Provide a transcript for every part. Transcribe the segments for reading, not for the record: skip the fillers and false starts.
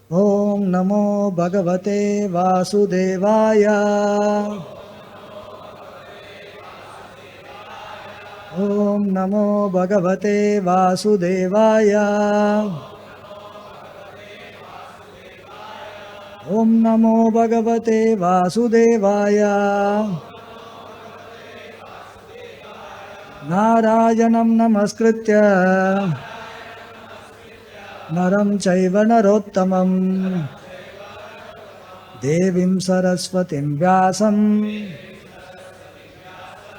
Om Namo Bhagavate Vasudevaya. Om Namo Bhagavate Vasudevaya. Om Namo Bhagavate Vasudevaya. Narayanam Namaskritya Naram Chaiva Narottamam Devim Saraswatim Vyasam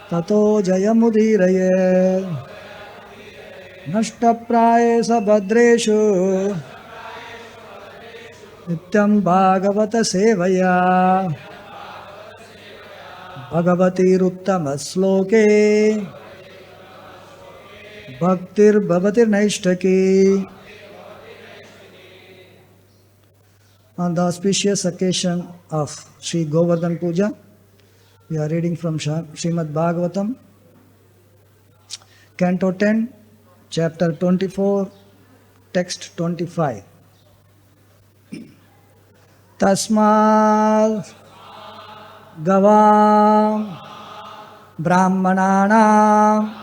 Tato Jayamudiraye Nashtaprayesa Bhadreshu Nityam Bhagavata Sevaya Bhagavati Ruttama Sloke Bhaktir Bhavatir Naishtaki. On the auspicious occasion of Sri Govardhan Puja, we are reading from Srimad Bhagavatam, Canto 10, Chapter 24, Text 25. Tasmad Gavam Brahmananam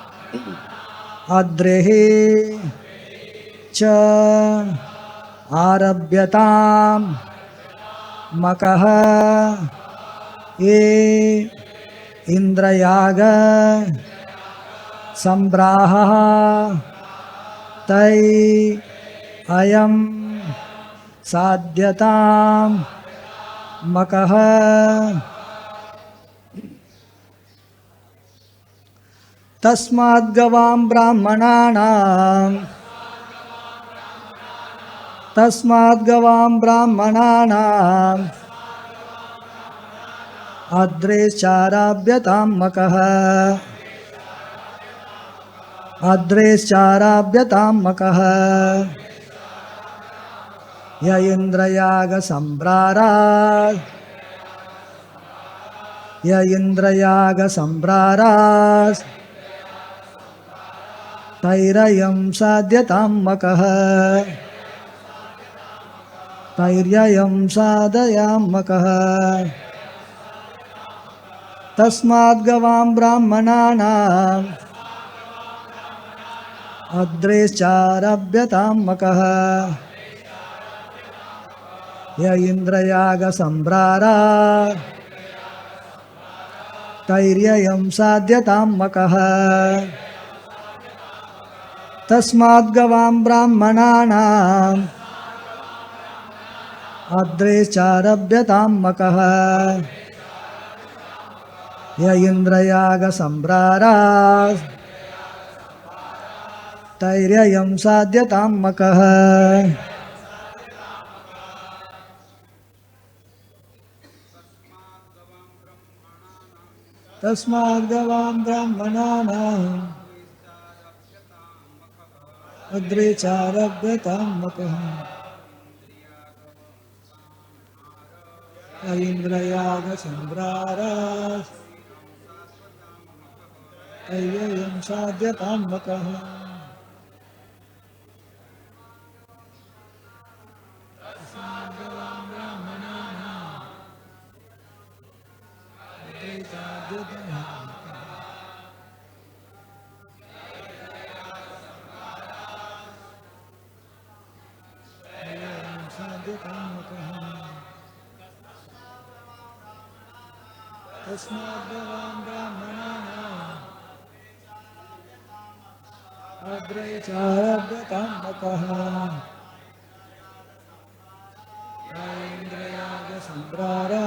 Adrehi Cha Arabhyatam Makaha Ye Indrayaga Sambraha Tai Ayam Sadhyatam Makaha Tasmad Gavam Brahmananam Tasmad Gavam Brahmananam Adres Charabhyatam Makaha Adres Charabhyatam Makaha Ya Indrayaga Sambrara Ya Indrayaga Sambrara Tairayam Sadhyatam Makaha Tairyayam Sadhayam Makaha Tasmad Gavam Brahmananam Adres Charabhyatam Makaha Ya Indrayaga Sambrara Tairyayam Sadhyatam Makaha Tasmad Gavam Brahmananam Adres Charabhyatam Makaha Ya Indrayaga Sambrara Tairyayam Sadhyatam Makaha Tasmad Gavam Brahmananam Adres Charabhyatam Makaha Indrayaga Sambrara Tairayam Sadhyatam Makaha Tasmad Gavam Brahmananam Adres Charabhyatam Makaha Indrayaga Sambrara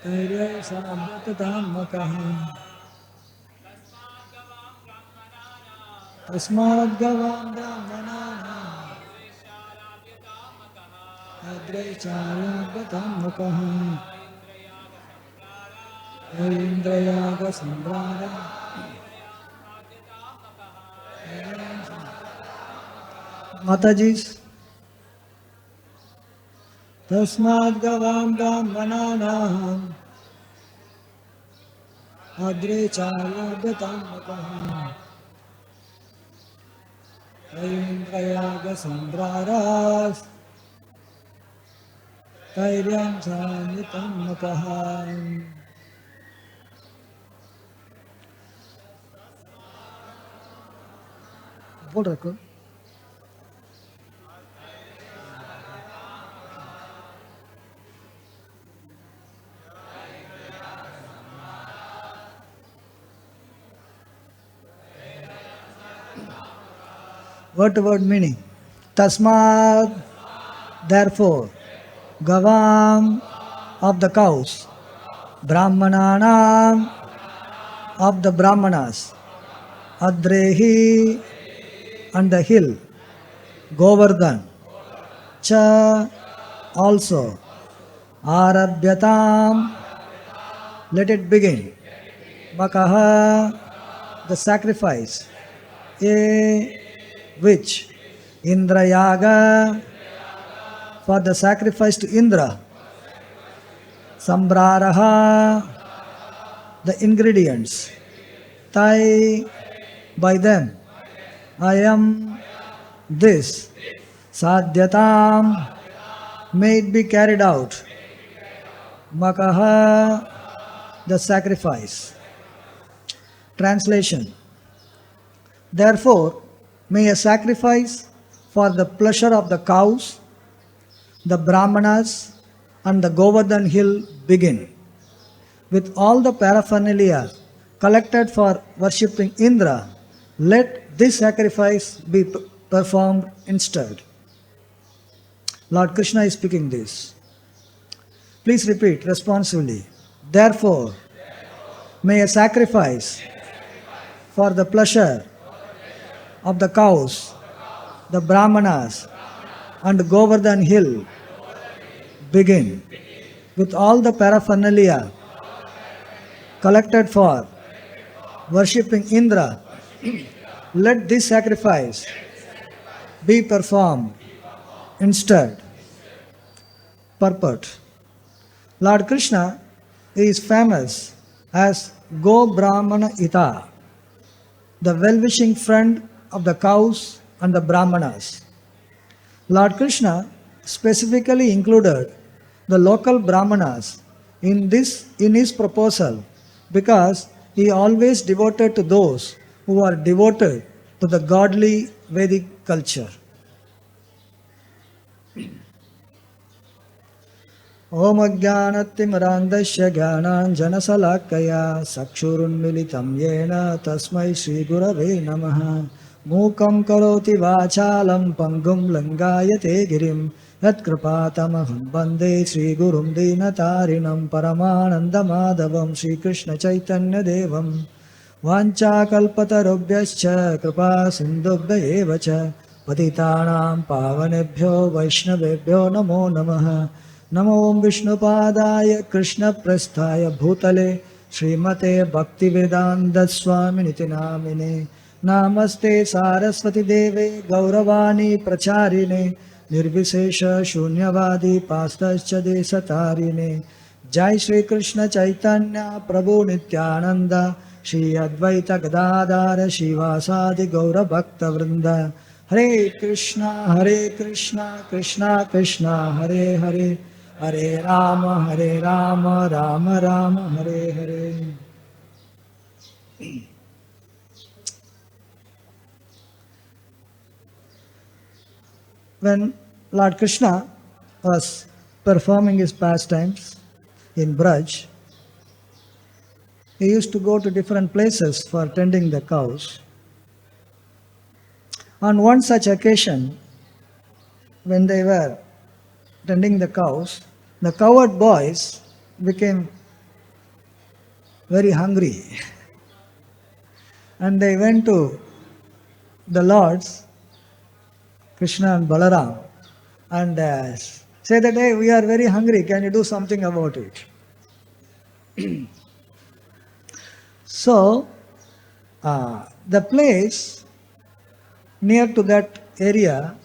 Hare Sabhatatam Makaha Tasmad Gavam Brahmanana Adre Charabhatam Makaha Indrayaga Sambrara Mataji's Tasmad Gavam Brahmananam Adre Chalabhatam Makaham Indrayaga Sambraras Tairyam Sanitam Makaham. Full record. Word to word meaning. Tasmad, therefore, Gavam of the cows, Brahmananam of the Brahmanas, Adrehi and the hill, Govardhan, Cha also, Arabhyatam, let it begin, Makaha, the sacrifice, A, which, Indrayaga, for the sacrifice to Indra, Sambraraha, the ingredients, Tai, by them, I am this, Sadhyatam, may it be carried out, Makaha, the sacrifice. Translation. Therefore, may a sacrifice for the pleasure of the cows, the Brahmanas and the Govardhan hill begin, with all the paraphernalia collected for worshipping Indra. Let this sacrifice be performed instead. Lord Krishna is speaking this. Please repeat responsively. Therefore, may a sacrifice for the pleasure of the cows, the Brahmanas and Govardhan hill begin, with all the paraphernalia collected for worshipping Indra. Let this sacrifice be performed instead. Purport. Lord Krishna is famous as Go Brahmana Ita, the well-wishing friend of the cows and the Brahmanas. Lord Krishna specifically included the local Brahmanas in his proposal because he always devoted to those who are devoted to the godly Vedic culture. Om Ajnanatimirandasya Jnananjanasalakaya Sakshurunmilitam Yena Tasmai Shri Gurave Namaha Mukam Karoti Vachalam Pangum Langayate Girim Yat Kripatamaham Bande Shri Gurum Dinatarinam Paramananda Madhavam Shri Krishna Chaitanya Devam Vancha Kalpatarubhyascha Kripa Sindhubhya Evacha Patitanam Pavanebhyo Vaishnavebhyo Namo Namaha Namo Vishnupadaya Krishna Prasthaya Bhutale Srimate Bhaktivedanta Swami Niti Namine Namaste Saraswati Deve Gauravani Pracharine Nirvisesha Shunyavadi Pastascha Desatarine Jai Shri Krishna Chaitanya Prabhu Nityananda Shri Advaita Gadadara Shivasadi Gaura Bhakta Vrinda Hare Krishna Krishna Krishna Hare Hare Hare Rama Rama Rama Hare Hare. When Lord Krishna was performing his pastimes in Braj, he used to go to different places for tending the cows. On one such occasion, when they were tending the cows, the cowherd boys became very hungry and they went to the lords, Krishna and Balaram, and said that, hey, we are very hungry, can you do something about it? So, the place near to that area,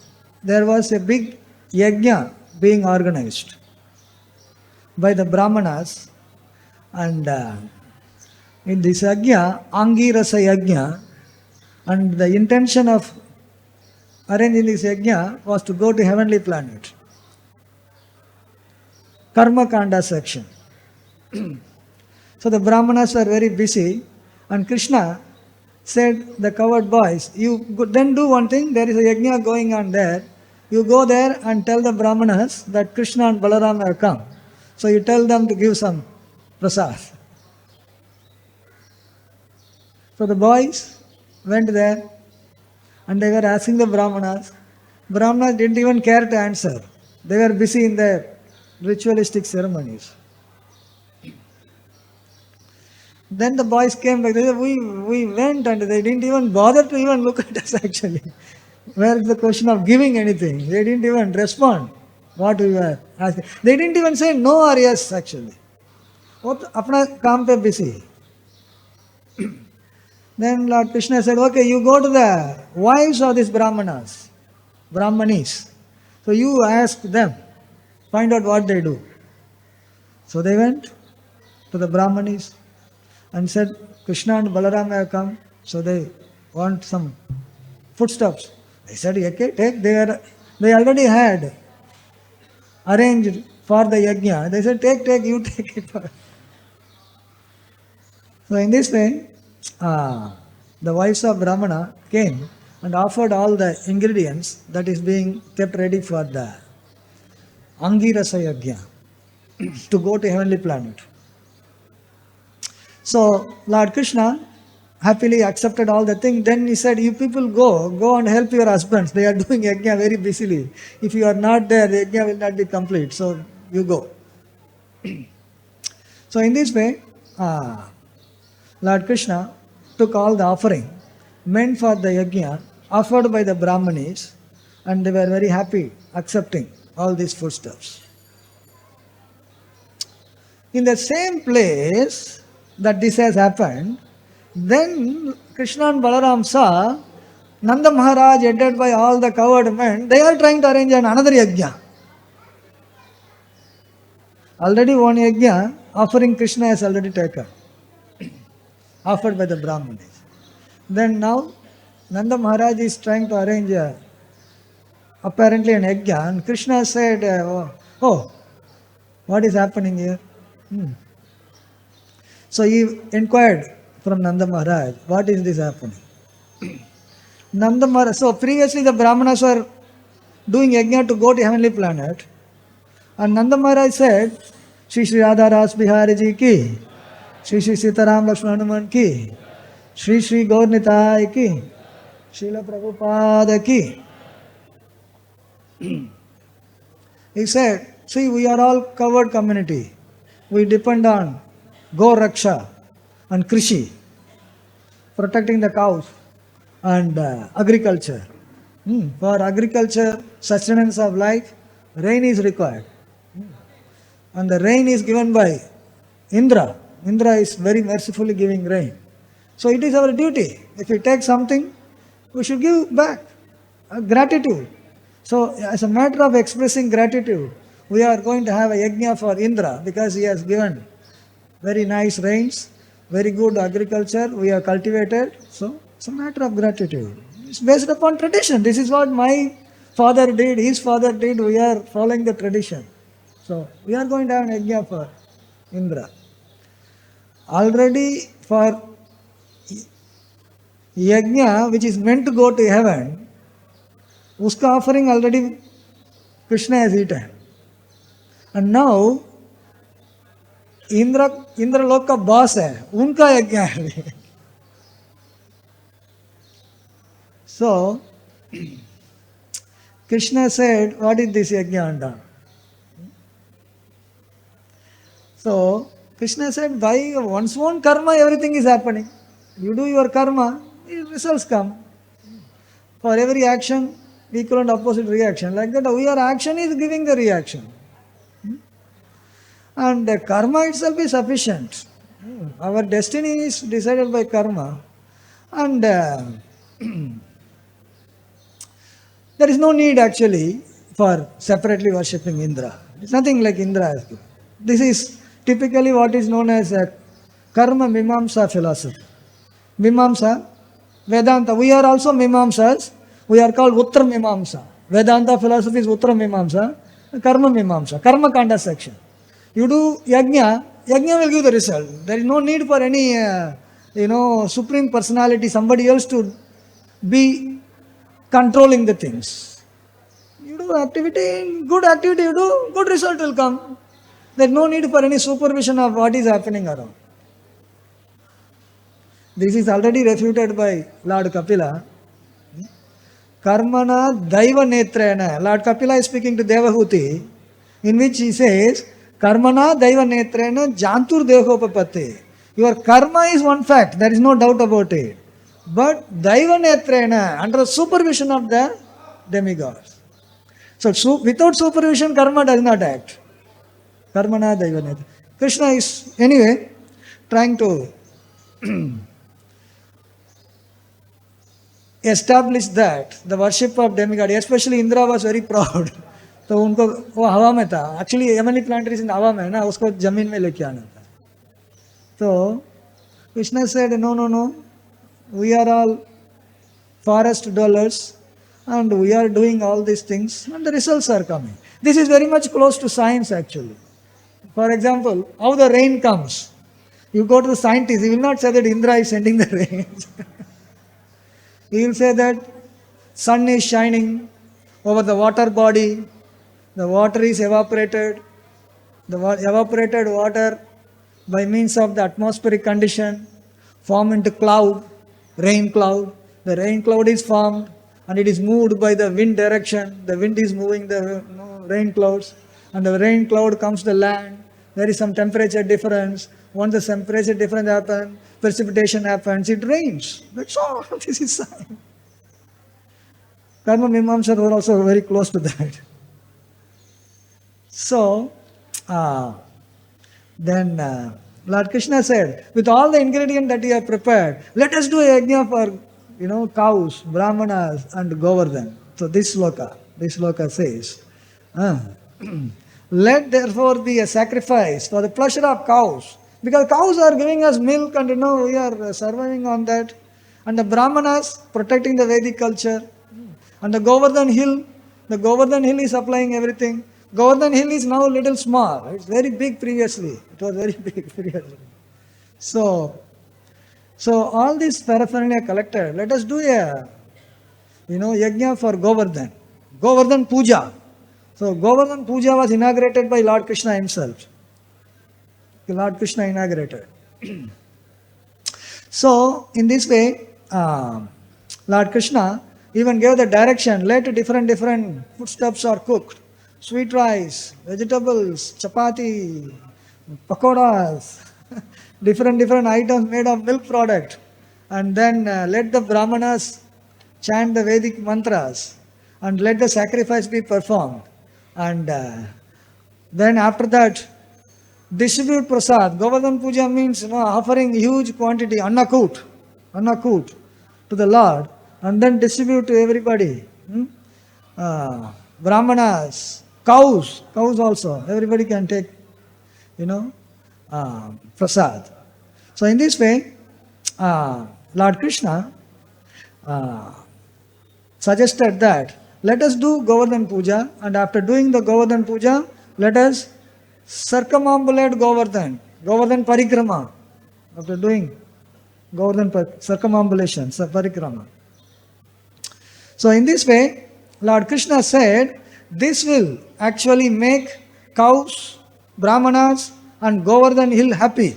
there was a big yajna being organized by the Brahmanas, and in this yajna, Angirasa yajna, and the intention of arranging this yajna was to go to heavenly planet. Karma Kanda section. So the Brahmanas were very busy, and Krishna said, the coward boys, then do one thing, there is a yajna going on there. You go there and tell the Brahmanas that Krishna and Balaram have come. So you tell them to give some prasad. So the boys went there and they were asking the Brahmanas. Brahmanas didn't even care to answer. They were busy in their ritualistic ceremonies. Then the boys came back. They said, we went and they didn't even bother to even look at us actually. Where is the question of giving anything? They didn't even respond what we were asking. They didn't even say no or yes actually. Apna kaam pe busy. Then Lord Krishna said, okay, you go to the wives of these Brahmanis. So you ask them, find out what they do. So they went to the Brahmanis and said, Krishna and Balaram have come, so they want some foodstuffs. They said, okay, take. They already had arranged for the yajna. They said, take, you take it. So in this way, the wives of Brahmana came and offered all the ingredients that is being kept ready for the Angirasa yajna to go to heavenly planet. So Lord Krishna happily accepted all the things. Then he said, you people go and help your husbands. They are doing yajna very busily. If you are not there, the yajna will not be complete. So you go. So in this way, Lord Krishna took all the offering meant for the yajna offered by the Brahmanis, and they were very happy accepting all these foodstuffs. In the same place that this has happened, then Krishna and Balaram saw Nanda Maharaj, headed by all the coward men, they are trying to arrange another yajna. Already one yajna offering Krishna has already taken, offered by the Brahmanis. Then now Nanda Maharaj is trying to arrange apparently an yajna, and Krishna said, oh, what is happening here? So he inquired from Nanda Maharaj, what is this happening? Nanda Maharaj, so previously the Brahmanas were doing yajna to go to heavenly planet, and Nanda Maharaj said, SriSriRadhaRasbihariTemple ki, Sri Sitaram ki, Sri Gaurnitai ki, Srila Prabhupada ki. He said, see, we are all covered community. We depend on Go Raksha and Krishi, protecting the cows and agriculture. For agriculture, sustenance of life, rain is required. And the rain is given by Indra. Indra is very mercifully giving rain. So it is our duty. If we take something, we should give back. Gratitude. So as a matter of expressing gratitude, we are going to have a yajna for Indra because he has given very nice rains, very good agriculture, we have cultivated. So it's a matter of gratitude. It's based upon tradition. This is what my father did, his father did. We are following the tradition. So we are going to have an yajna for Indra. Already for yajna which is meant to go to heaven, uska offering already Krishna has eaten. And now Indra लोक का boss है, उनका यज्ञ है. So Krishna said, what is this yajna undone? So Krishna said, by one's own karma everything is happening. You do your karma, results come. For every action, equal and opposite reaction. Like that, your action is giving the reaction. And the karma itself is sufficient. Our destiny is decided by karma, and there is no need actually for separately worshipping Indra. It's nothing like Indra has given. This is typically what is known as a karma mimamsa philosophy. Mimamsa, Vedanta. We are also mimamsas. We are called Uttar Mimamsa. Vedanta philosophy is Uttar Mimamsa. Karma Mimamsa. Karma Kanda section. You do yajna, yajna will give the result. There is no need for any, supreme personality, somebody else to be controlling the things. You do activity, good activity you do, good result will come. There is no need for any supervision of what is happening around. This is already refuted by Lord Kapila. Karmana Daiva Netrena. Lord Kapila is speaking to Devahuti, in which he says, Karmana Daiva Netrena Jantur Devopapate. Your karma is one fact, there is no doubt about it. But Daiva Netrena, under the supervision of the demigods. So without supervision, karma does not act. Karmana Daiva Netrena. Krishna is, anyway, trying to establish that the worship of demigod, especially Indra was very proud. तो उनको वो हवा में था. Actually Emily plant in हवा में ना, उसको जमीन में लेके आना था. तो Krishna said, no, we are all forest dwellers and we are doing all these things and the results are coming. This is very much close to science actually. For example, how the rain comes. You go to the scientist, he will not say that Indra is sending the rain. He will say that sun is shining over the water body, the water is evaporated, the evaporated water by means of the atmospheric condition form into cloud, rain cloud. The rain cloud is formed and it is moved by the wind direction. The wind is moving the rain clouds and the rain cloud comes to land. There is some temperature difference. Once the temperature difference happens, precipitation happens, it rains. That's all. This is science. Karma Mimamsa were also very close to that. So, then Lord Krishna said, with all the ingredients that you have prepared, let us do a yajna for, cows, brahmanas and Govardhan. So this sloka says, let therefore be a sacrifice for the pleasure of cows. Because cows are giving us milk and we are surviving on that. And the brahmanas protecting the Vedic culture. And the Govardhan hill is supplying everything. Govardhan hill is now a little small. It's very big previously. It was very big previously. So all these paraphernalia collected. Let us do a, yajna for Govardhan. Govardhan Puja. So Govardhan Puja was inaugurated by Lord Krishna himself. Lord Krishna inaugurated. So in this way, Lord Krishna even gave the direction, let different foodstuffs are cooked. Sweet rice, vegetables, chapati, pakoras, different items made of milk product. And then let the brahmanas chant the Vedic mantras and let the sacrifice be performed. And then after that, distribute prasad. Govardhan Puja means offering huge quantity, annakut to the Lord and then distribute to everybody. Brahmanas, cows also. Everybody can take, prasad. So in this way, Lord Krishna suggested that let us do Govardhan Puja, and after doing the Govardhan Puja, let us circumambulate Govardhan Parikrama. After doing Govardhan circumambulation, Parikrama. So in this way, Lord Krishna said, this will actually make cows, brahmanas and Govardhan hill happy.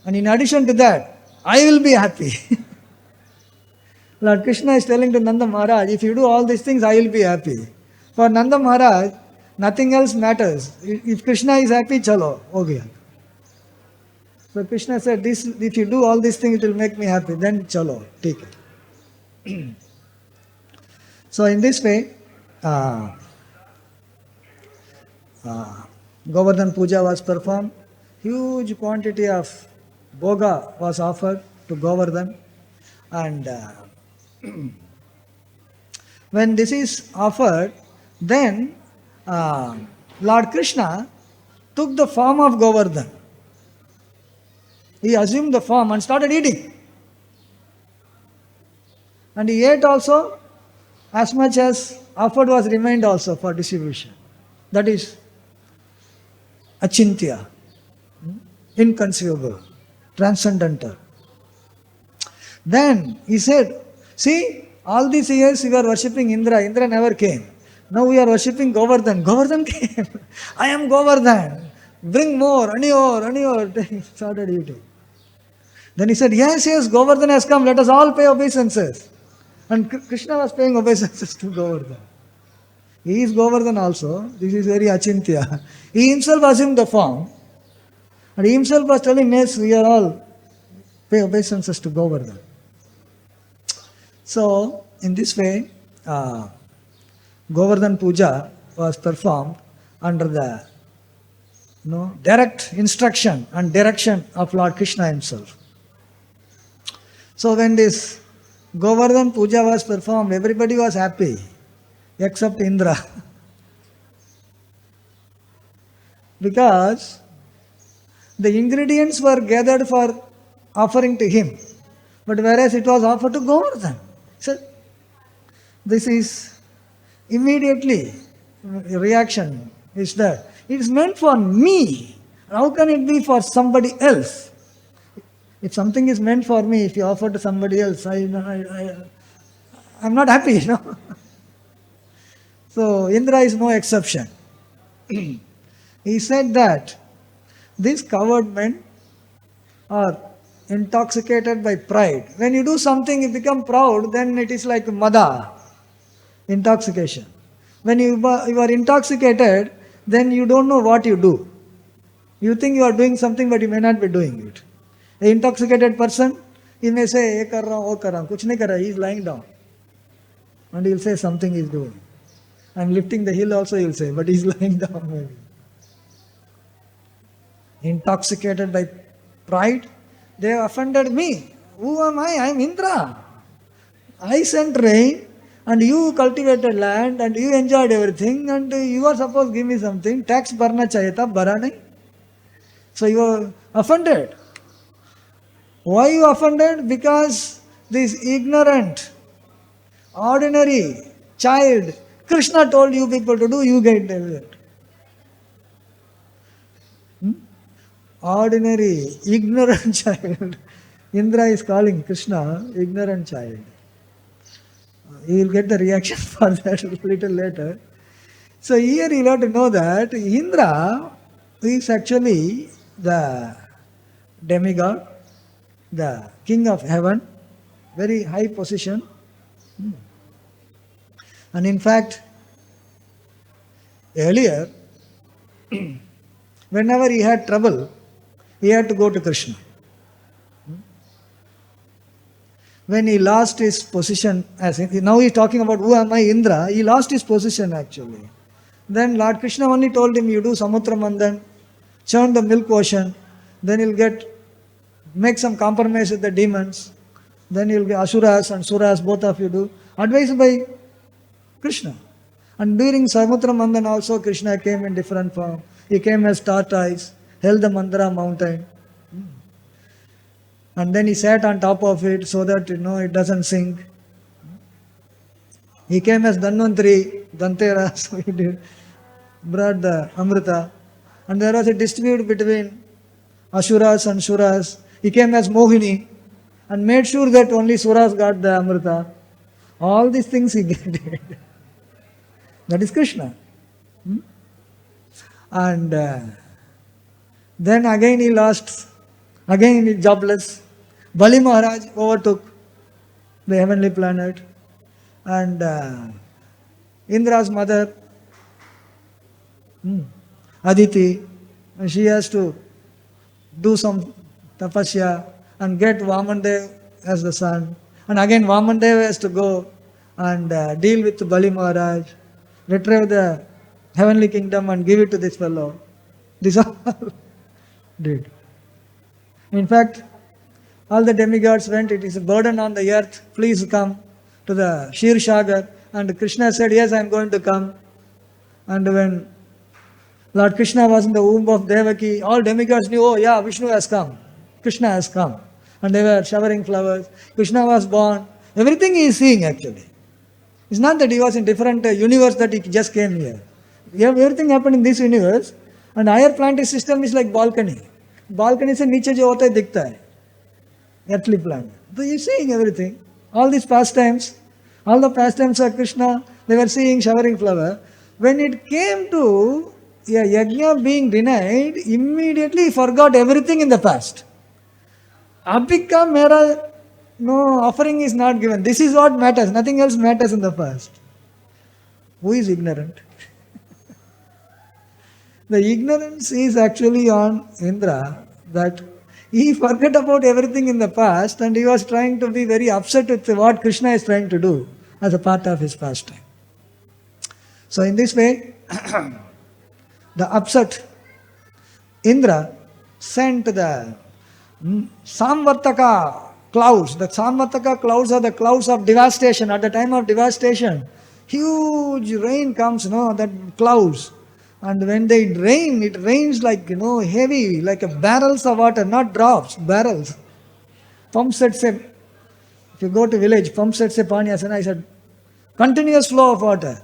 And in addition to that, I will be happy. Lord Krishna is telling to Nanda Maharaj, if you do all these things, I will be happy. For Nanda Maharaj, nothing else matters. If Krishna is happy, chalo, ho gaya. So Krishna said, if you do all these things, it will make me happy. Then chalo, take it. So in this way, Govardhan Puja was performed. Huge quantity of Bhoga was offered to Govardhan, and when this is offered, then Lord Krishna took the form of Govardhan. He assumed the form and started eating. And he ate also as much as offered was remained also for distribution. That is achintya, inconceivable, transcendental. Then he said, see, all these years we were worshipping Indra. Indra never came. Now we are worshipping Govardhan. Govardhan came. I am Govardhan. Bring more, ani or. He started eating. Then he said, yes, Govardhan has come. Let us all pay obeisances. And Krishna was paying obeisances to Govardhan. He is Govardhan also. This is very achintya. He himself assumed the form. And he himself was telling, yes, we are all pay obeisances to Govardhan. So, in this way, Govardhan Puja was performed under the direct instruction and direction of Lord Krishna himself. So when this Govardhan Puja was performed, everybody was happy except Indra. Because the ingredients were gathered for offering to him, but whereas it was offered to Govardhan. So this is immediately reaction is that it is meant for me. How can it be for somebody else? If something is meant for me, if you offer to somebody else, I'm not happy, So Indra is no exception. He said that these coward men are intoxicated by pride. When you do something, you become proud, then it is like Madhav, intoxication. When you are intoxicated, then you don't know what you do. You think you are doing something, but you may not be doing it. An intoxicated person, he may say, "Ye kar raha hu, wo kar raha hu." Kuch nahi kar raha, he is lying down. And he will say something he is doing. I am lifting the hill also, he will say, but he is lying down maybe. Intoxicated by pride, they have offended me. Who am I? I am Indra. I sent rain, and you cultivated land, and you enjoyed everything, and you are supposed to give me something. Tax bharna chahiye tha, bhara nahi. So you are offended. Why you offended? Because this ignorant, ordinary child, Krishna told you people to do, you get it. Ordinary, ignorant child. Indra is calling Krishna ignorant child. You will get the reaction for that a little later. So here you have to know that Indra is actually the demigod, the king of heaven, very high position. And in fact, earlier, whenever he had trouble, he had to go to Krishna. When he lost his position, now he is talking about who am I, Indra, he lost his position actually. Then Lord Krishna only told him, you do Samutra Mandhan, churn the milk ocean, then you'll make some compromise with the demons, then you'll get Asuras and Suras, both of you do. Advised by Krishna. And during Samutra Mandhan also, Krishna came in different form. He came as tortoise, held the Mandara mountain. And then he sat on top of it so that it doesn't sink. He came as Dhanvantari, Dantera, so he brought the Amrita. And there was a dispute between Asuras and Suras. He came as Mohini and made sure that only Suras got the Amrita. All these things he did. That is Krishna. And then again he lost, again he is jobless. Bali Maharaj overtook the heavenly planet, and Indra's mother, Aditi, and she has to do some tapasya and get Vamandev as the son. And again Vamandev has to go and deal with Bali Maharaj, retrieve the heavenly kingdom and give it to this fellow. This all did. In fact, all the demigods went, it is a burden on the earth, please come to the Shir Shagar. And Krishna said, yes, I am going to come. And when Lord Krishna was in the womb of Devaki, all demigods knew, oh yeah, Vishnu has come, Krishna has come. And they were showering flowers. Krishna was born. Everything he is seeing actually. It's not that he was in different universe that he just came here. Everything happened in this universe. And higher planetary system is like balcony. Balcony se niche jo hota hai dikhta hai. Earthly planet. So he is seeing everything. All these pastimes, all the pastimes of Krishna, they were seeing showering flower. When it came to a yajna being denied, immediately he forgot everything in the past. Abhika mera, no offering is not given. This is what matters. Nothing else matters in the past. Who is ignorant? The ignorance is actually on Indra, that he forgot about everything in the past and he was trying to be very upset with what Krishna is trying to do as a part of his pastime. So in this way, the upset Indra sent the Samvartaka clouds. The Samvartaka clouds are the clouds of devastation. At the time of devastation, huge rain comes, that clouds. And when they rain, it rains like, heavy, like a barrels of water, not drops, barrels. Pump set se, if you go to village, pump set se pani asana, I said, continuous flow of water.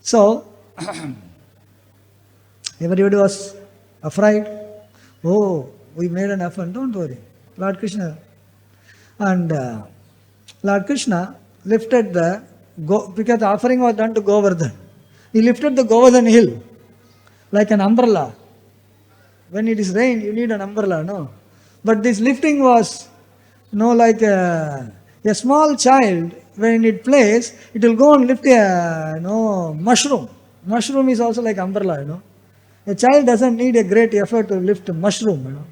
So, everybody was afraid. Oh, we made an effort, don't worry. Lord Krishna. And Lord Krishna lifted because the offering was done to Govardhan. He lifted the Govardhan hill like an umbrella. When it is rain, you need an umbrella, no? But this lifting was, like a small child, when it plays, it will go and lift a, mushroom. Mushroom is also like umbrella, A child doesn't need a great effort to lift a mushroom,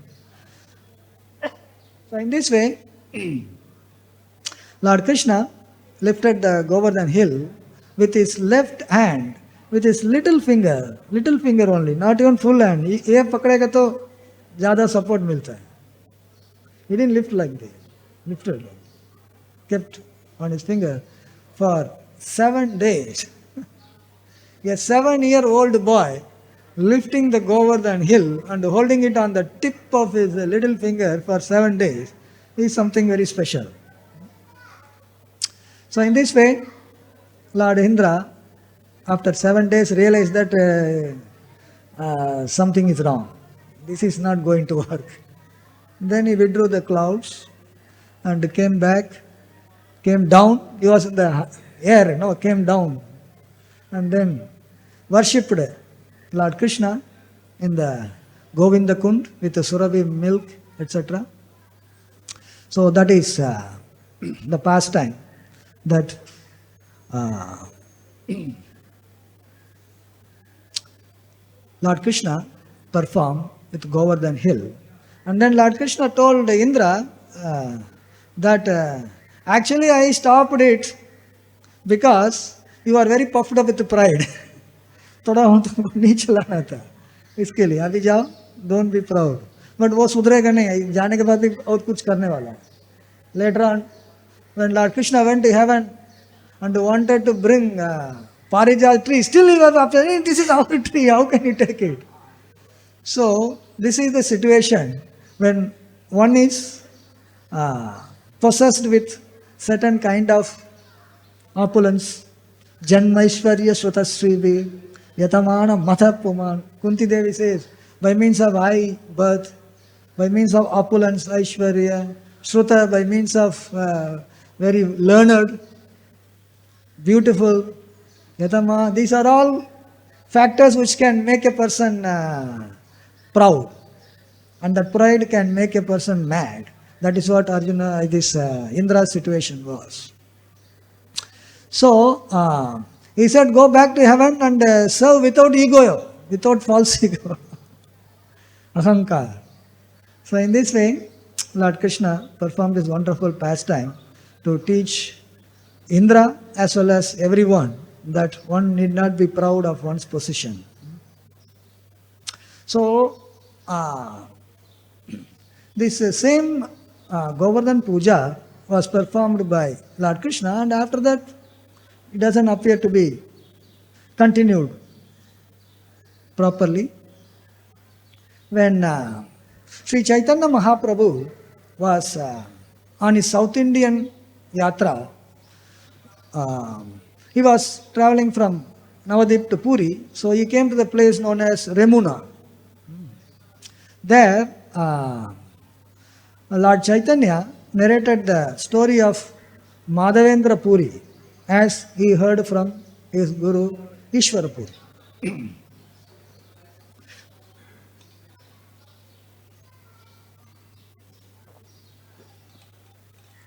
So in this way, Lord Krishna lifted the Govardhan hill with his left hand, with his little finger only, not even full hand. ये पकड़ेगा तो ज़्यादा support मिलता है. He didn't lift like this. Lifted, kept on his finger for 7 days. A 7-year-old boy lifting the Govardhan hill and holding it on the tip of his little finger for 7 days is something very special. So in this way, Lord Indra, after 7 days, realized that something is wrong. This is not going to work. Then he withdrew the clouds and came back, came down. He was in the air, came down. And then worshipped Lord Krishna in the Govinda Kund with the Surabhi milk, etc. So that is the pastime that Lord Krishna performed with Govardhan hill. And then Lord Krishna told Indra that actually I stopped it because you are very puffed up with pride. थोड़ा तुमको नीचे लाना था इसके लिए अभी जाओ, don't be proud. But वो सुधरेगा नहीं, जाने के बाद भी और कुछ करने वाला है. Later on, when Lord Krishna went to heaven and wanted to bring Parijal tree, still he was after, this is our tree, how can you take it? So, this is the situation when one is possessed with certain kind of opulence, Janmaishwarya Shrutasrivi, Yatamana Mathapuman. Kunti Devi says, by means of high birth, by means of opulence, Aishwarya, Shruta by means of very learned, beautiful, Yatama, these are all factors which can make a person proud. And that pride can make a person mad. That is what Arjuna, Indra's situation was. So, he said, go back to heaven and serve without ego, without false ego. Ahankar. So in this way, Lord Krishna performed this wonderful pastime to teach Indra as well as everyone that one need not be proud of one's position. So, uh, this same Govardhan Puja was performed by Lord Krishna, and after that it doesn't appear to be continued properly. When Sri Chaitanya Mahaprabhu was on his South Indian yatra, he was traveling from Navadip to Puri, so he came to the place known as Remuna. There, Lord Chaitanya narrated the story of Madhavendra Puri as he heard from his Guru Ishwara Puri.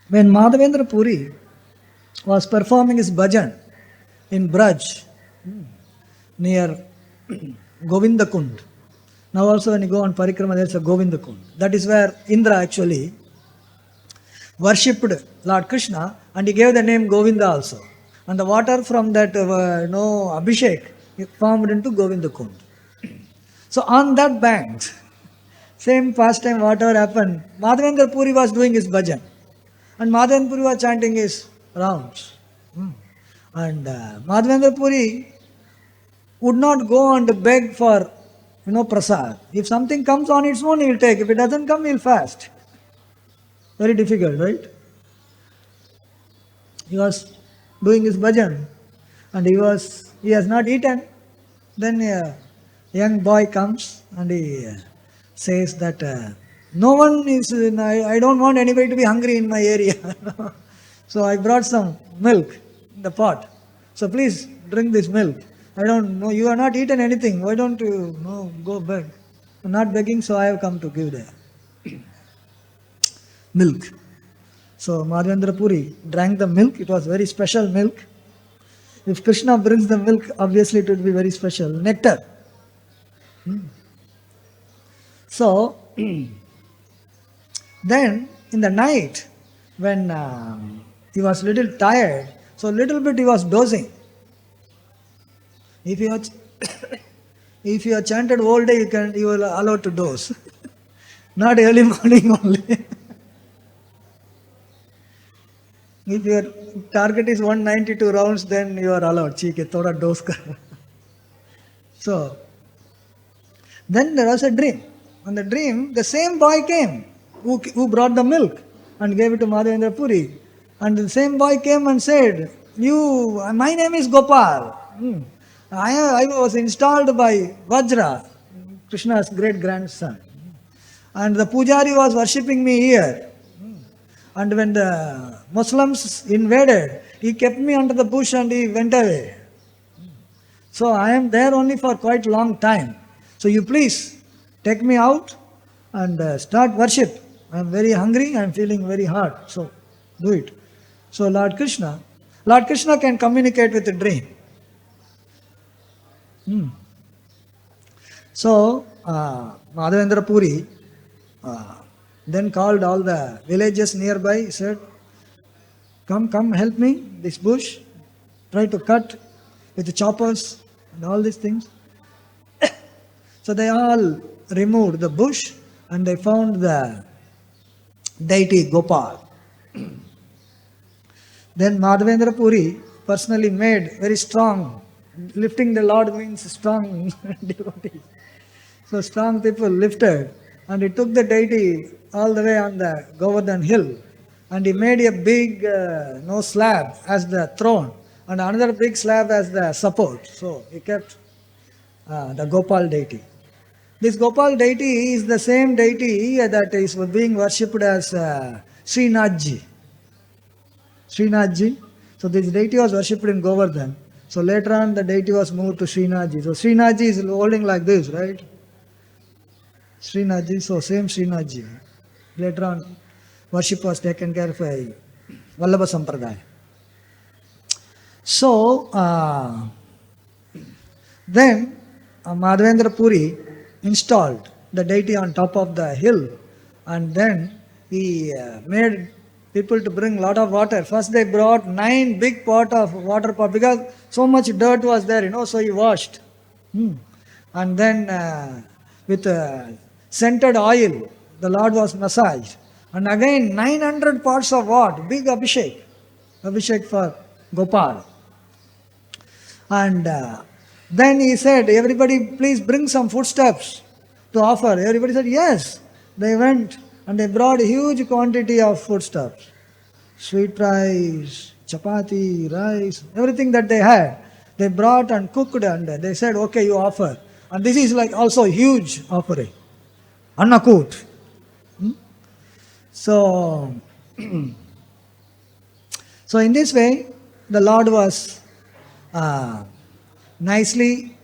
When Madhavendra Puri was performing his bhajan in Braj near Govindakund. Now also when you go on Parikrama, there is a Govindakund. That is where Indra actually worshipped Lord Krishna, and he gave the name Govinda also. And the water from that Abhishek formed into Govindakund. So on that bank, same pastime whatever happened, Madhavendra Puri was doing his bhajan. And Madhavendra Puri was chanting his rounds. And Madhavendra Puri would not go and beg for, prasad. If something comes on its own, he will take. If it doesn't come, he will fast. Very difficult, right? He was doing his bhajan and he has not eaten. Then a young boy comes and he says that no one is, I don't want anybody to be hungry in my area. So I brought some milk in the pot. So please drink this milk. I don't know, you have not eaten anything. Why don't you go beg? I'm not begging, so I have come to give the milk. So Madhavendra Puri drank the milk. It was very special milk. If Krishna brings the milk, obviously it would be very special. Nectar. So, then in the night, when he was little tired, so little bit he was dozing. If you have chanted all day, you will allowed to doze. Not early morning only. If your target is 192 rounds, then you are allowed. Cheek, thoda dose kar. So, then there was a dream. On the dream, the same boy came who brought the milk and gave it to Madhavendra Puri. And the same boy came and said, my name is Gopal. I was installed by Vajra, Krishna's great grandson. And the Pujari was worshipping me here. And when the Muslims invaded, he kept me under the bush and he went away. So I am there only for quite a long time. So you please take me out and start worship. I am very hungry, I am feeling very hot. So do it. So Lord Krishna can communicate with the dream. So Madhavendra Puri then called all the villages nearby. He said, come help me, this bush. Try to cut with the choppers and all these things. So they all removed the bush and they found the deity Gopal. Then Madhavendra Puri personally made very strong. Lifting the Lord means strong devotees. So strong people lifted, and he took the deity all the way on the Govardhan hill, and he made a big slab as the throne and another big slab as the support. So he kept the Gopal deity. This Gopal deity is the same deity that is being worshipped as Srinathji. Srinathji. So this deity was worshipped in Govardhan. So later on the deity was moved to Srinathji. So Srinathji is holding like this, right? Srinathji, so same Srinathji. Later on worship was taken care of by Vallabha Sampradaya. So then Madhavendra Puri installed the deity on top of the hill, and then he made people to bring lot of water. First they brought 9 big pot of water pot because so much dirt was there, so he washed. And then with scented oil. The Lord was massaged. And again 900 parts of what? Big Abhishek. Abhishek for Gopal. And then he said, everybody please bring some foodstuffs to offer. Everybody said yes. They went and they brought a huge quantity of foodstuffs. Sweet rice, chapati, rice, everything that they had. They brought and cooked and they said, okay, you offer. And this is like also a huge offering. Annakut. So, so in this way, the Lord was nicely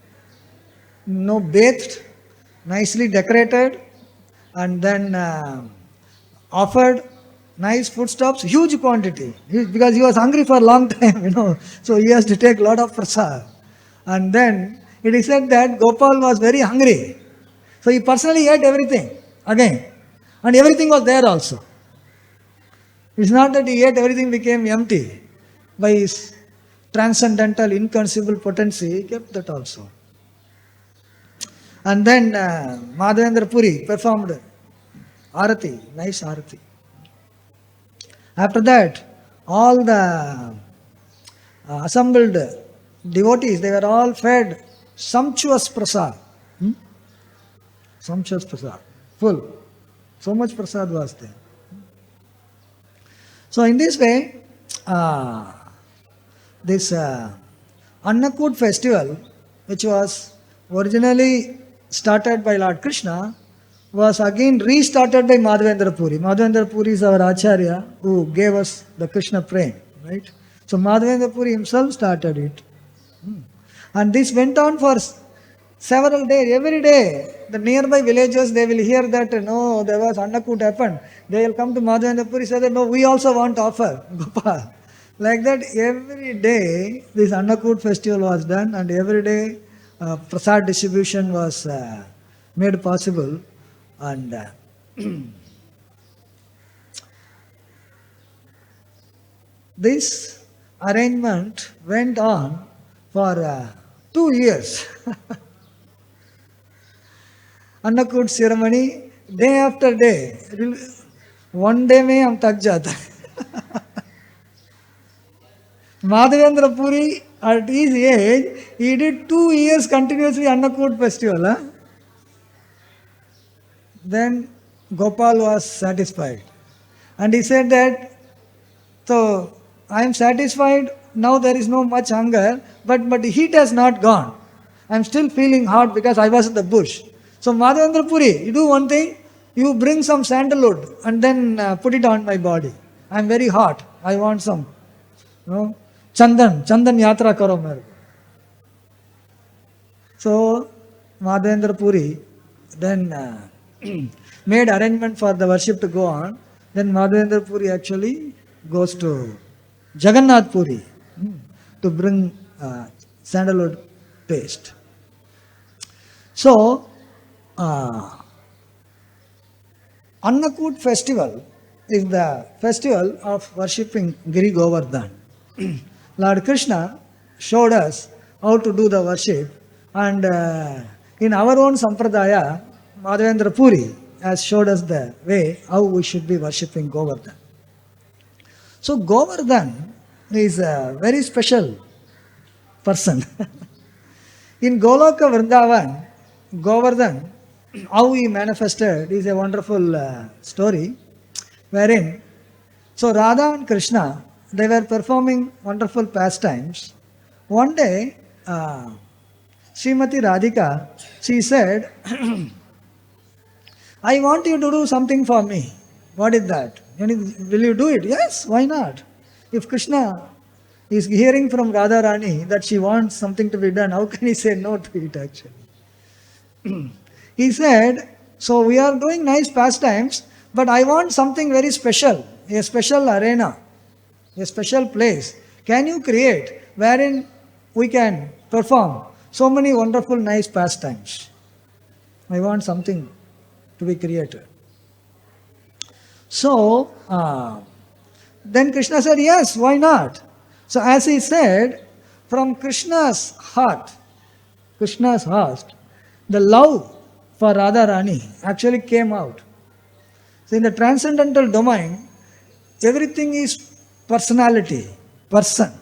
bathed, nicely decorated, and then offered nice foodstuffs, huge quantity, because he was hungry for a long time, so he has to take a lot of prasad. And then it is said that Gopal was very hungry, so he personally ate everything again, and everything was there also. It's not that he ate everything became empty. By his transcendental, inconceivable potency, he kept that also. And then Madhavendra Puri performed Arati, nice Arati. After that, all the assembled devotees, they were all fed sumptuous prasad. Sumptuous prasad, full. So much prasad was there. So in this way, this Annakut festival, which was originally started by Lord Krishna, was again restarted by Madhavendra Puri. Madhavendra Puri is our Acharya who gave us the Krishna prem, right? So Madhavendra Puri himself started it. And this went on for several days. Every day, the nearby villages, they will hear that, no, there was Annakut happened. They will come to Madhavendra Puri and say that, no, we also want to offer Gopal. Like that, every day, this Annakut festival was done, and every day, prasad distribution was made possible. And this arrangement went on for 2 years. Annakut ceremony, day after day. One day mein hum thak jata. Madhavendra Puri, at his age, he did 2 years continuously Annakut festival. Huh? Then Gopal was satisfied. And he said that, so I am satisfied, now there is no much hunger, but the heat has not gone. I am still feeling hot because I was in the bush. So Madhavendra Puri, you do one thing, you bring some sandalwood and then put it on my body. I am very hot. I want some, Chandan yatra karo mere. So Madhavendra Puri then made arrangement for the worship to go on. Then Madhavendra Puri actually goes to Jagannath Puri to bring sandalwood paste. So, Annakut festival is the festival of worshipping Giri Govardhan. Lord Krishna showed us how to do the worship, and in our own sampradaya, Madhavendra Puri has showed us the way how we should be worshipping Govardhan. So Govardhan is a very special person. In Goloka Vrindavan, Govardhan, how he manifested is a wonderful story, wherein, so Radha and Krishna, they were performing wonderful pastimes. One day, Srimati Radhika, she said, I want you to do something for me. What is that? Will you do it? Yes, why not? If Krishna is hearing from Radharani that she wants something to be done, how can he say no to it actually? He said, so we are doing nice pastimes, but I want something very special, a special arena, a special place. Can you create wherein we can perform so many wonderful nice pastimes? I want something to be created. So, then Krishna said, yes, why not? So as he said, from Krishna's heart, the love for Radharani actually came out. So in the transcendental domain, everything is personality, person.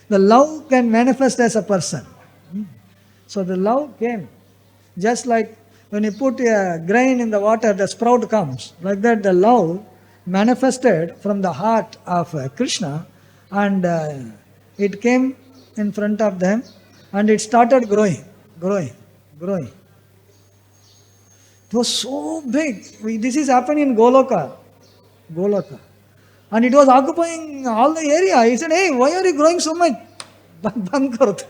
The love can manifest as a person. So the love came. Just like when you put a grain in the water, the sprout comes. Like that, the love manifested from the heart of Krishna, and it came in front of them, and it started growing. It was so big. This is happening in Goloka. And it was occupying all the area. He said, "Hey, why are you growing so much? Band karo to."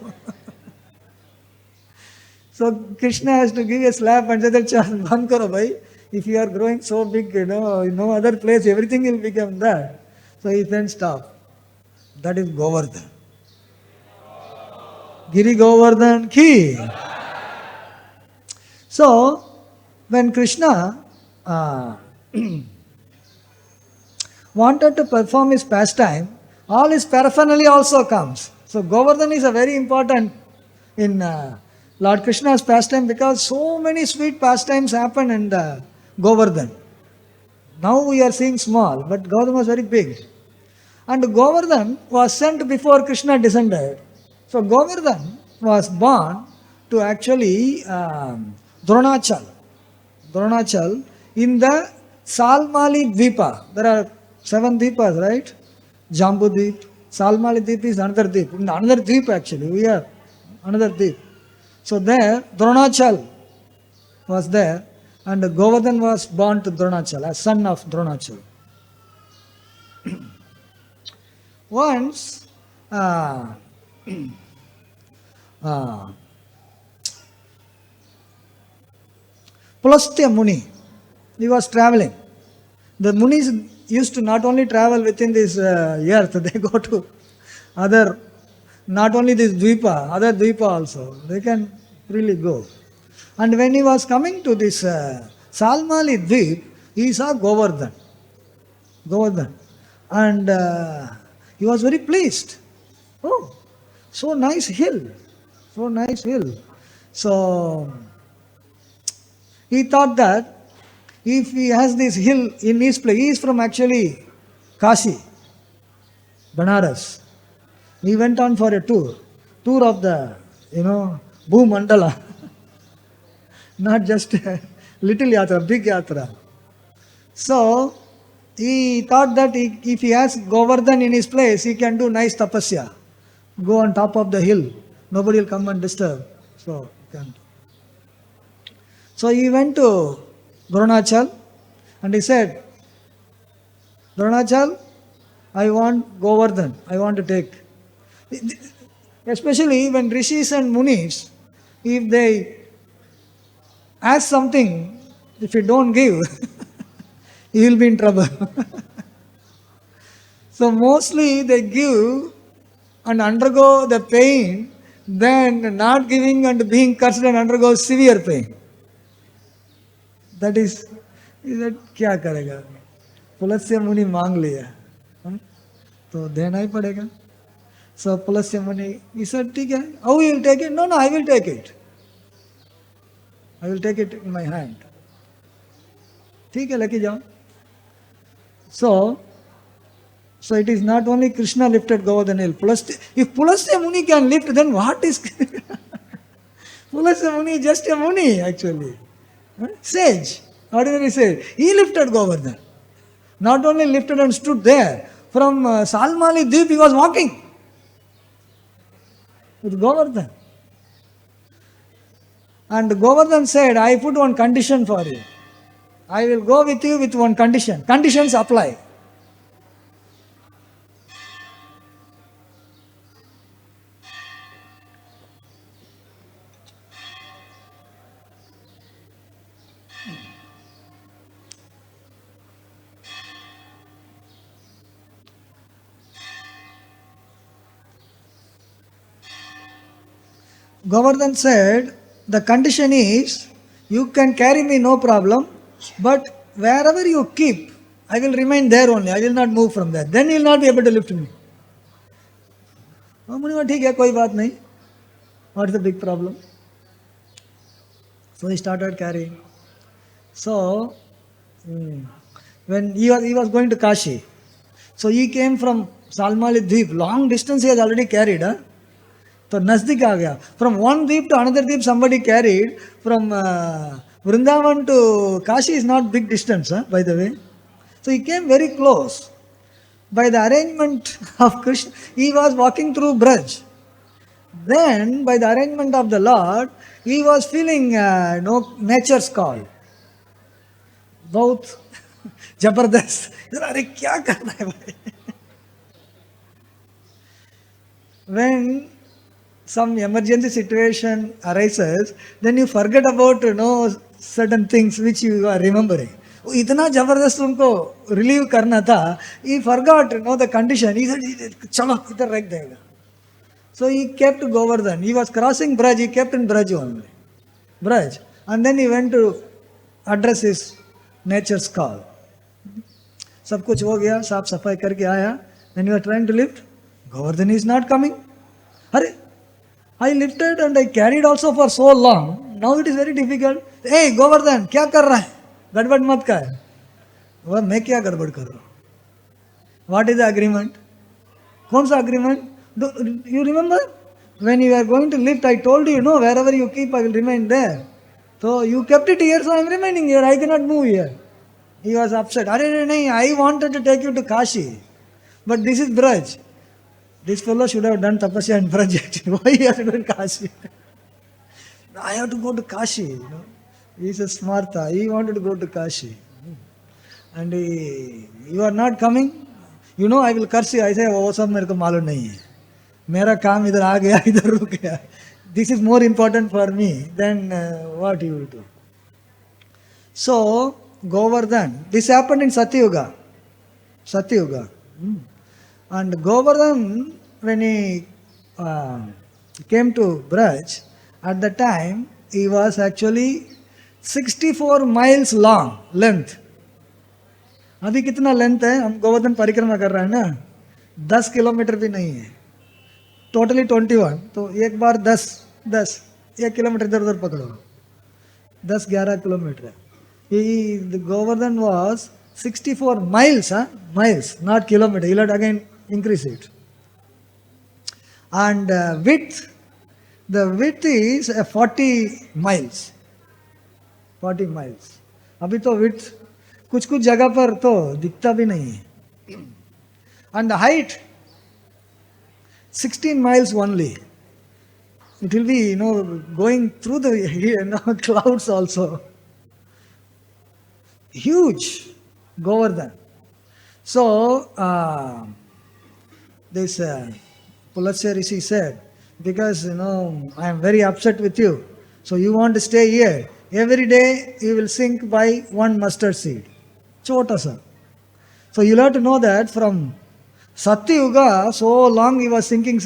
So Krishna has to give a slap and say that, "Band karo bhai. If you are growing so big, no other place, everything will become that." So he then stopped. That is Govardhan. Giri Govardhan ki. So when Krishna wanted to perform his pastime, all his paraphernalia also comes. So Govardhan is a very important in Lord Krishna's pastime, because so many sweet pastimes happen in the Govardhan. Now we are seeing small, but Govardhan was very big. And Govardhan was sent before Krishna descended. So Govardhan was born to actually Dronachal in the Salmali Dvipa. There are 7 Dvipas, right? Jambu Dvip. Salmali Dvip is another Dvip. Another Dvip actually. We are another Dvip. So there, Dronachal was there, and Govardhan was born to Dronachal, as son of Dronachal. Once, Pulastya Muni, he was traveling. The Munis used to not only travel within this earth, they go to other, not only this Dvipa, other Dvipa also. They can really go. And when he was coming to this Salmali Dvip, he saw Govardhan. And he was very pleased. Oh, so nice hill. So he thought that if he has this hill in his place, he is from actually Kashi, Banaras. He went on for a tour of the, Bhu Mandala. Not just a little yatra, big yatra. So he thought that if he has Govardhan in his place, he can do nice tapasya. Go on top of the hill. Nobody will come and disturb. So he went to Dronachal and he said, "Dronachal, I want Govardhan. I want to take." Especially when rishis and munis, if they ask something, if you don't give, you will be in trouble. So mostly they give and undergo the pain, then not giving and being cursed and undergo severe pain. That is that क्या करेगा? पुलस्त्य मुनि मांग लिया, तो देना ही पड़ेगा. So Pulasya Muni, he said, "ठीक है, how you will take it?" No, I will take it. I will take it in my hand. ठीक है, लेके जाओ. So it is not only Krishna lifted Govardhan hill. If Pulasya Muni can lift, then what is Pulasya Muni is just a Muni actually. Sage, ordinary sage. He lifted Govardhan. Not only lifted and stood there. From Salmali Dvip he was walking with Govardhan. And Govardhan said, "I put one condition for you. I will go with you with one condition. Conditions apply." Govardhan said, "The condition is, you can carry me no problem, but wherever you keep, I will remain there only. I will not move from there. Then you will not be able to lift me." Oh, Muni, ठीक है, कोई बात नहीं. What is the big problem? So he started carrying. So when he was going to Kashi, so he came from Salmali Dweep, long distance he has already carried. Huh? So Nazdik aa gaya. From one deep to another deep somebody carried. From Vrindavan to Kashi is not big distance, huh, by the way. So he came very close. By the arrangement of Krishna, he was walking through Braj. Then by the arrangement of the Lord, he was feeling nature's call. Both Jabardast. अरे क्या करना है भाई? When some emergency situation arises, then you forget about certain things which you are remembering. इतना जबरदस्त उनको relieve करना था. He forgot the condition. He said, चलो इधर रख देगा. So he kept Govardhan. He was crossing Braj. He kept in Braj only. Braj. And then he went to address his nature's call. सब कुछ हो गया, साफ सफाई करके आया. When you are trying to lift, Govardhan is not coming. Hare, I lifted and I carried also for so long. Now it is very difficult. Hey Govardhan, क्या कर रहा है? गड़बड़ मत कर. वह मैं क्या गड़बड़ कर रहा हूँ? What is the agreement? कौन सा agreement? You remember? When you are going to lift, I told you, wherever you keep, I will remain there. So you kept it here, so I am remaining here. I cannot move here. He was upset. I wanted to take you to Kashi. But this is Braj. This fellow should have done tapasya in Braj actually. Why he has to do in Kashi? I have to go to Kashi. He is a smarta. He wanted to go to Kashi. And you are not coming. I will curse you. I say, वो सब मेरे को मालूम नहीं है. मेरा काम इधर आ गया, इधर रुक गया. This is more important for me than what you will do. So, Govardhan. This happened in Satyuga. And Govardhan, when he came to Braj, at the time, he was actually 64 miles long, length. अभी कितना length है? हम गोवर्धन परिक्रमा कर रहे हैं ना, 10 kilometre भी नहीं है. टोटली 21. तो एक बार 10 1 किलोमीटर इधर उधर पकड़ो, 10-11 kilometre. The Govardhan was 64 miles, miles, not kilometer. You'll have to again increase it. And the width is 40 miles. 40 miles. अभी तो width कुछ जगह पर तो दिखता भी नहीं है. And the height 16 miles only. It will be going through the clouds also. Huge Govardhan. So this Pulasya Rishi said, because I am very upset with you, so you want to stay here. Every day you will sink by 1 mustard seed. Chota sa. So you'll have to know that from Satyuga, so long he was sinking.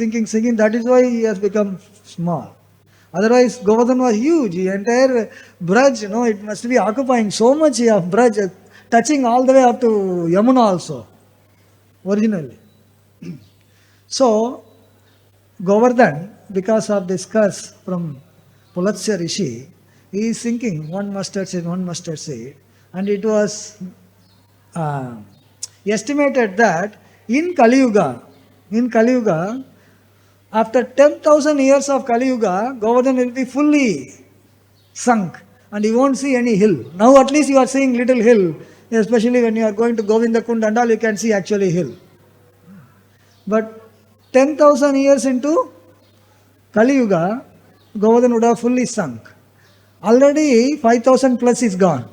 That is why he has become small. Otherwise, Govardhan was huge. The entire Braj, it must be occupying so much of Braj, touching all the way up to Yamuna also, originally. So, Govardhan, because of this curse from Pulasya Rishi, he is sinking 1 mustard seed. And it was estimated that in Kali Yuga, after 10,000 years of Kali Yuga, Govardhan will be fully sunk and you won't see any hill. Now at least you are seeing little hill, especially when you are going to Govindakund and all, you can see actually hill. But 10,000 years into Kali Yuga, Govardhan would have fully sunk. Already 5,000 plus is gone.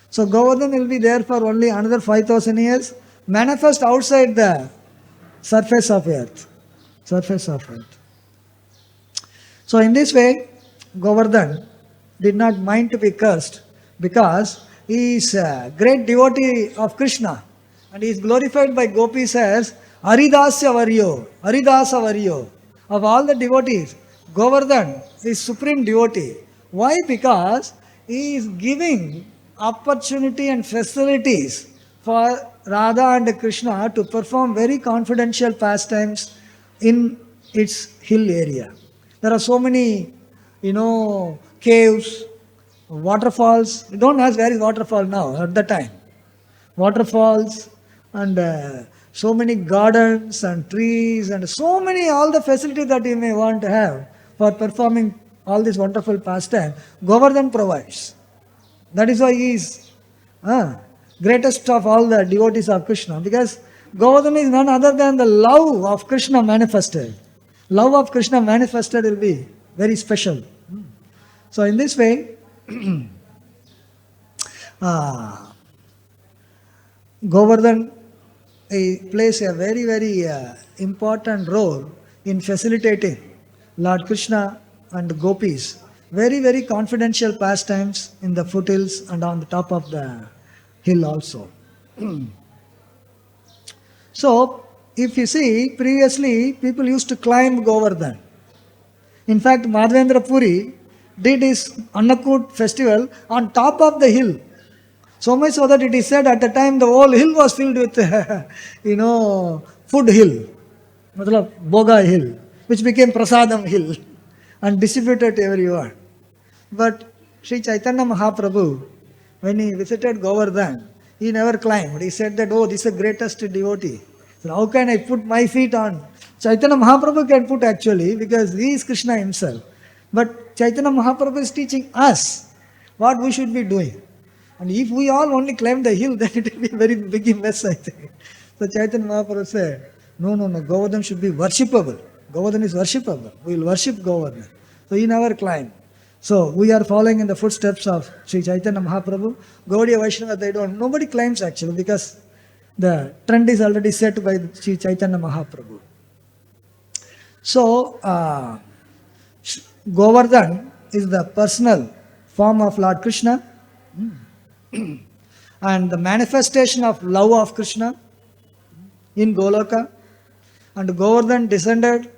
So Govardhan will be there for only another 5,000 years, manifest outside the surface of earth. So in this way, Govardhan did not mind to be cursed because he is a great devotee of Krishna and he is glorified by gopis as Haridasya Varyo. Of all the devotees, Govardhan is supreme devotee. Why? Because he is giving opportunity and facilities for Radha and Krishna to perform very confidential pastimes in its hill area. There are so many, caves, waterfalls. You don't ask where is waterfall now, at the time. Waterfalls and so many gardens and trees and so many, all the facilities that you may want to have for performing all this wonderful pastime, Govardhan provides. That is why he is greatest of all the devotees of Krishna, because Govardhan is none other than the love of Krishna manifested. Love of Krishna manifested will be very special. So in this way, Govardhan plays a very, very important role in facilitating Lord Krishna and gopis. Very, very confidential pastimes in the foothills and on the top of the hill also. So, if you see, previously people used to climb Govardhan. In fact, Madhavendra Puri did his Annakut festival on top of the hill. So much so that it is said at the time the whole hill was filled with, food hill, matlab Bhoga hill, which became Prasadam hill and distributed to everyone. But Sri Chaitanya Mahaprabhu, when he visited Govardhan, he never climbed. He said that, oh, this is the greatest devotee. So how can I put my feet on? Chaitanya Mahaprabhu can put actually, because he is Krishna himself. But Chaitanya Mahaprabhu is teaching us what we should be doing. And if we all only climb the hill, then it will be a very big mess, I think. So Chaitanya Mahaprabhu said, no, Govardhan should be worshipable. Govardhan is worshipable. We will worship Govardhan. So he never climbed. So we are following in the footsteps of Sri Chaitanya Mahaprabhu. Gaudiya Vaishnava, nobody climbs actually, because the trend is already set by Sri Chaitanya Mahaprabhu. So, Govardhan is the personal form of Lord Krishna and the manifestation of love of Krishna in Goloka. And Govardhan descended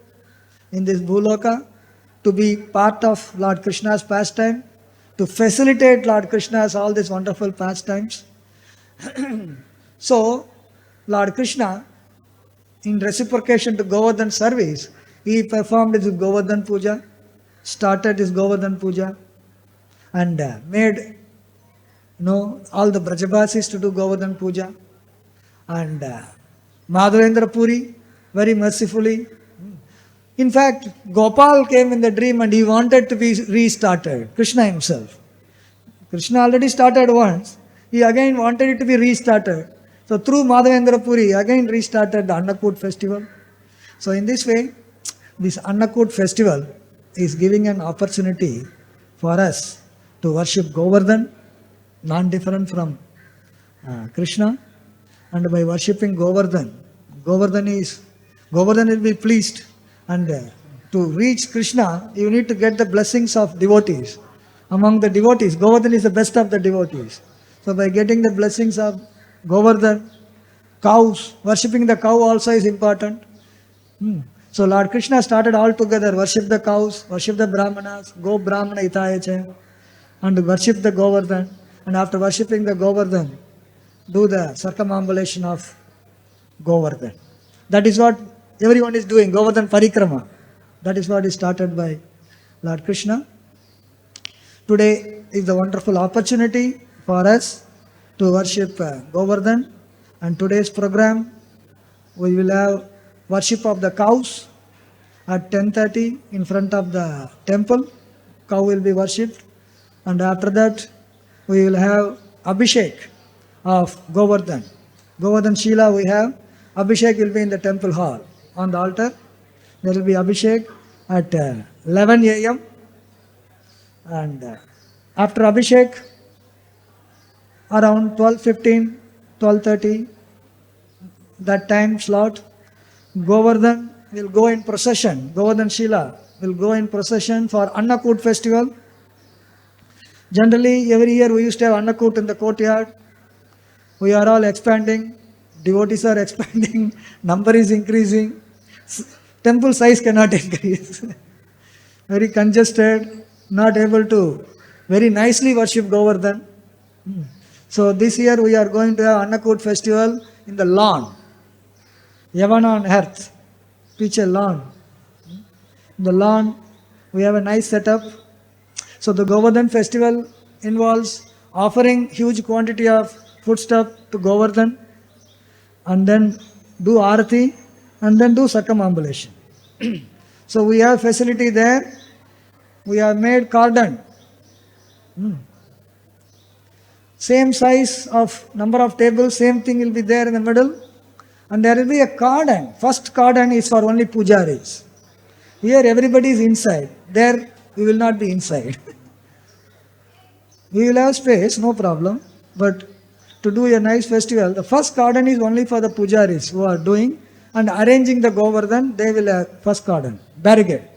in this Bhuloka to be part of Lord Krishna's pastime, to facilitate Lord Krishna's all these wonderful pastimes. So, Lord Krishna, in reciprocation to Govardhan service, he performed his Govardhan Puja, started his Govardhan Puja, and made all the Brajabasis to do Govardhan Puja. And Madhavendra Puri, very mercifully. In fact, Gopal came in the dream and he wanted to be restarted, Krishna himself. Krishna already started once, he again wanted it to be restarted. So through Madhavendra Puri, again restarted the Annakut festival. So in this way, this Annakut festival is giving an opportunity for us to worship Govardhan, non-different from Krishna. And by worshipping Govardhan, Govardhan will be pleased. And to reach Krishna, you need to get the blessings of devotees. Among the devotees, Govardhan is the best of the devotees. So by getting the blessings of Govardhan, cows, worshipping the cow also is important. So Lord Krishna started all together, worship the cows, worship the Brahmanas, go Brahmana Itayacha, and worship the Govardhan. And after worshipping the Govardhan, do the circumambulation of Govardhan. That is what everyone is doing, Govardhan Parikrama. That is what is started by Lord Krishna. Today is the wonderful opportunity for us to worship Govardhan. And today's program, we will have worship of the cows at 10:30 in front of the temple. Cow will be worshipped. And after that, we will have Abhishek of Govardhan. Govardhan Shila we have. Abhishek will be in the temple hall. On the altar, there will be Abhishek at 11 a.m. And after Abhishek, around 12:15, 12:30, that time slot, Govardhan will go in procession. Govardhan Shila will go in procession for Annakut festival. Generally, every year we used to have Annakut in the courtyard. We are all expanding. Devotees are expanding. Number is increasing. Temple size cannot increase. Very congested. Not able to very nicely worship Govardhan. So this year we are going to have Annakut festival in the lawn. Yavana on earth. Pitch a lawn. In the lawn we have a nice setup. So the Govardhan festival involves offering huge quantity of foodstuff to Govardhan and then do Arati and then do circumambulation. So we have facility there. We have made cordon. Same size of number of tables, same thing will be there in the middle. And there will be a cordon. First cordon is for only pujaris. Here everybody is inside. There we will not be inside. We will have space, no problem. But to do a nice festival, the first cordon is only for the pujaris who are doing and arranging the Govardhan. They will have first cordon, barricade.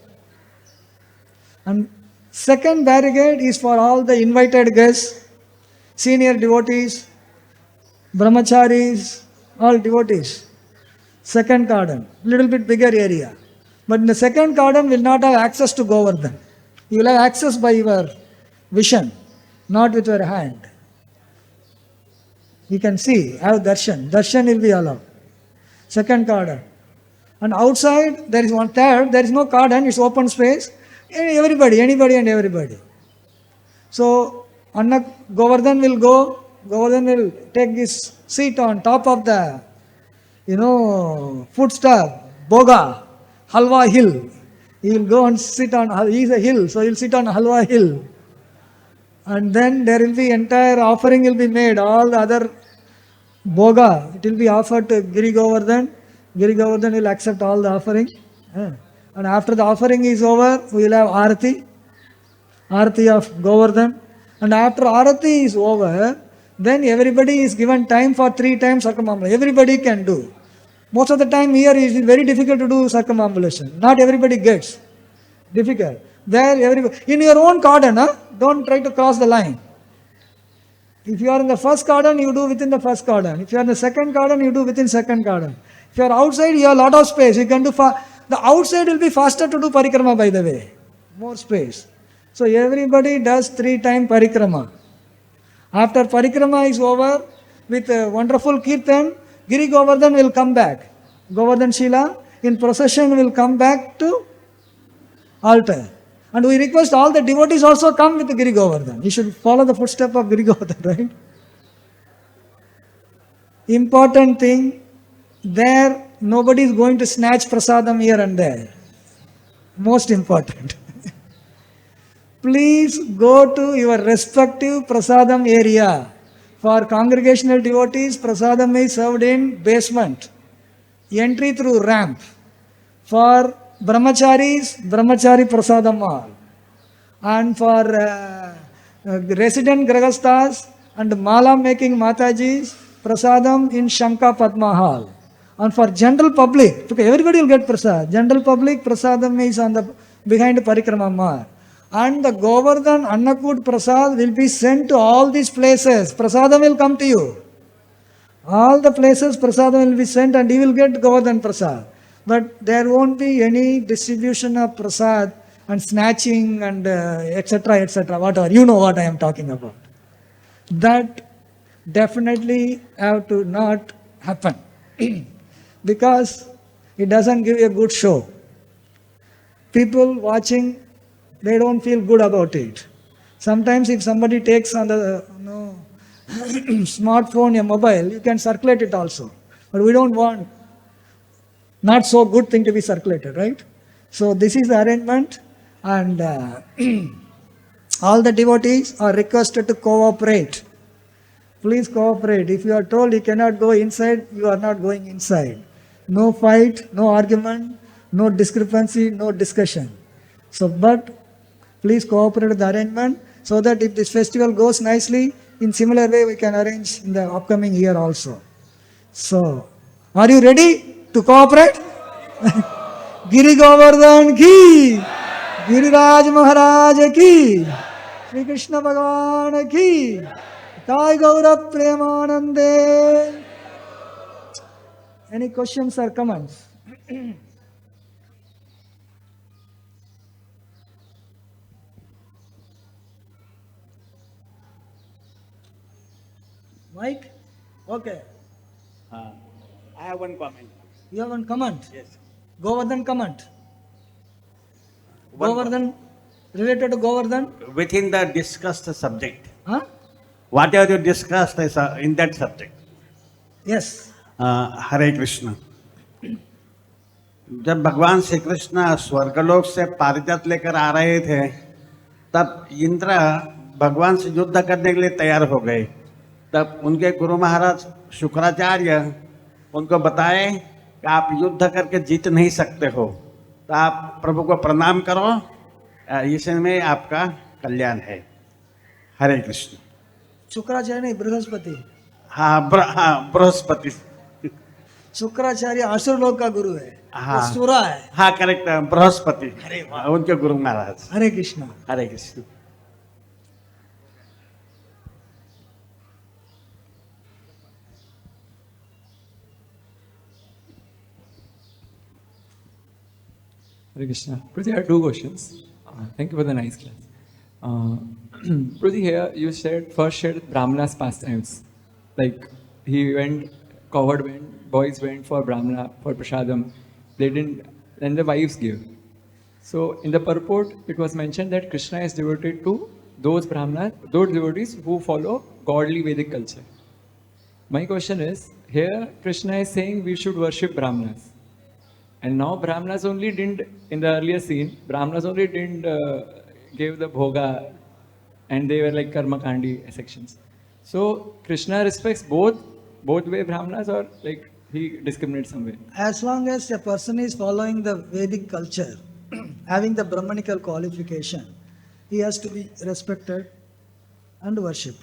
And second barricade is for all the invited guests, senior devotees, brahmacharis, all devotees. Second cordon, little bit bigger area. But in the second cordon will not have access to Govardhan. You will have access by your vision, not with your hand. You can see, have darshan. Darshan will be allowed. Second cordon. And outside there is one third, there is no cordon, it's open space. Everybody, anybody and everybody. So Govardhan will go, Govardhan will take his seat on top of the, foodstuff, Bhoga, Halwa hill. He will go and sit on, he is a hill, so he will sit on Halwa hill. And then there will be entire offering will be made, all the other Bhoga, it will be offered to Giri Govardhan. Giri Govardhan will accept all the offering. And after the offering is over, we will have Arati, Arati of Govardhan. And after Arati is over, then everybody is given time for 3 times circumambulation. Everybody can do. Most of the time here it is very difficult to do circumambulation. Not everybody gets. Difficult. There everybody, in your own cordon, don't try to cross the line. If you are in the first cordon, you do within the first cordon. If you are in the second cordon, you do within second cordon. If you are outside, you have a lot of space. You can do the outside will be faster to do parikrama, by the way. More space. So everybody does 3 times parikrama. After parikrama is over, with a wonderful kirtan, Giri Govardhan will come back. Govardhan Shila in procession will come back to altar. And we request all the devotees also come with the Giri Govardhan. You should follow the footstep of Giri Govardhan, right? Important thing, there nobody is going to snatch prasadam here and there. Most important. Please go to your respective prasadam area. For congregational devotees, prasadam is served in basement. Entry through ramp. For brahmacharis, brahmachari prasadam hall. And for resident grahasthas and mala making matajis, prasadam in Shanka Padma hall. And for general public, because everybody will get prasad. General public, prasadam is on the behind parikrama mar. And the Govardhan Annakud Prasad will be sent to all these places. Prasadam will come to you. All the places Prasadam will be sent and you will get Govardhan Prasad. But there won't be any distribution of Prasad and snatching and etc. Whatever. You know what I am talking about. That definitely have to not happen. Because it doesn't give a good show. People watching, they don't feel good about it. Sometimes if somebody takes on the smartphone, a mobile, you can circulate it also. But we don't want not so good thing to be circulated, right? So this is the arrangement, and all the devotees are requested to cooperate. Please cooperate. If you are told you cannot go inside, you are not going inside. No fight, no argument, no discrepancy, no discussion. So, but please cooperate with the arrangement so that if this festival goes nicely, in similar way we can arrange in the upcoming year also. So, are you ready to cooperate? Giri Govardhan ki, Giriraj Maharaj ki, Shri Krishna Bhagavan ki, Kai Gaura Premanande. Any questions or comments? Mike? Okay. I have one comment. You have one comment? Yes. Govardhan comment. One Govardhan Related to Govardhan? Within the discussed subject, Huh? whatever you discussed is in that subject. Yes. हरे कृष्ण। जब भगवान श्री कृष्ण स्वर्गलोक से पारिजात लेकर आ रहे थे, तब इंद्र भगवान से युद्ध करने के लिए तैयार हो गए। तब उनके गुरु महाराज शुक्राचार्य उनको बताए कि आप युद्ध करके जीत नहीं सकते हो, तो आप प्रभु को प्रणाम करो, इसमें आपका कल्याण है। हरे कृष्ण। शुक्राचार्य नहीं, बृहस्पति। हाँ, बृहस्पति। शुक्राचार्य असुर लोक का गुरु है। हाँ, वो सुरा है। हाँ, करेक्ट, बृहस्पति। अरे वाह। उनके गुरु महाराज। हरे कृष्ण। हरे Krishna. Hare Krishna. Priti, I have two questions. Thank you for the nice class. Priti, here you said first shared Brahmana's pastimes. Like he went, cowherd went, boys went for Brahmana, for Prasadam. They didn't, then the wives gave. So in the purport, it was mentioned that Krishna is devoted to those Brahmanas, those devotees who follow godly Vedic culture. My question is, here Krishna is saying we should worship Brahmanas. And now Brahmanas only didn't, in the earlier scene, Brahmanas only didn't give the bhoga and they were like karma kandi sections. So Krishna respects both way Brahmanas, or like he discriminates somewhere? As long as a person is following the Vedic culture, having the Brahmanical qualification, he has to be respected and worshipped.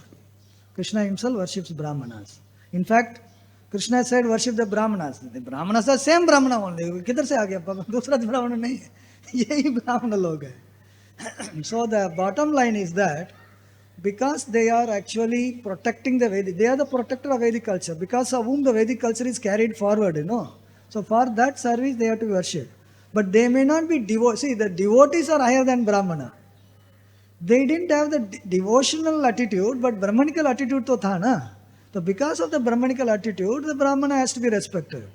Krishna himself worships Brahmanas. In fact, Krishna said worship the Brahmanas. The Brahmanas are same Brahmana only. किधर से आ गया? दूसरा ब्राह्मण नहीं है, यही ब्राह्मण लोग हैं. So the bottom line is that because they are actually protecting the Vedic, they are the protector of Vedic culture, because of whom the Vedic culture is carried forward, you know. So for that service they have to be worshipped. But they may not be devotees. See, the devotees are higher than Brahmana. They didn't have the devotional attitude, but Brahmanical attitude to tha na. So because of the Brahmanical attitude, the Brahmana has to be respected.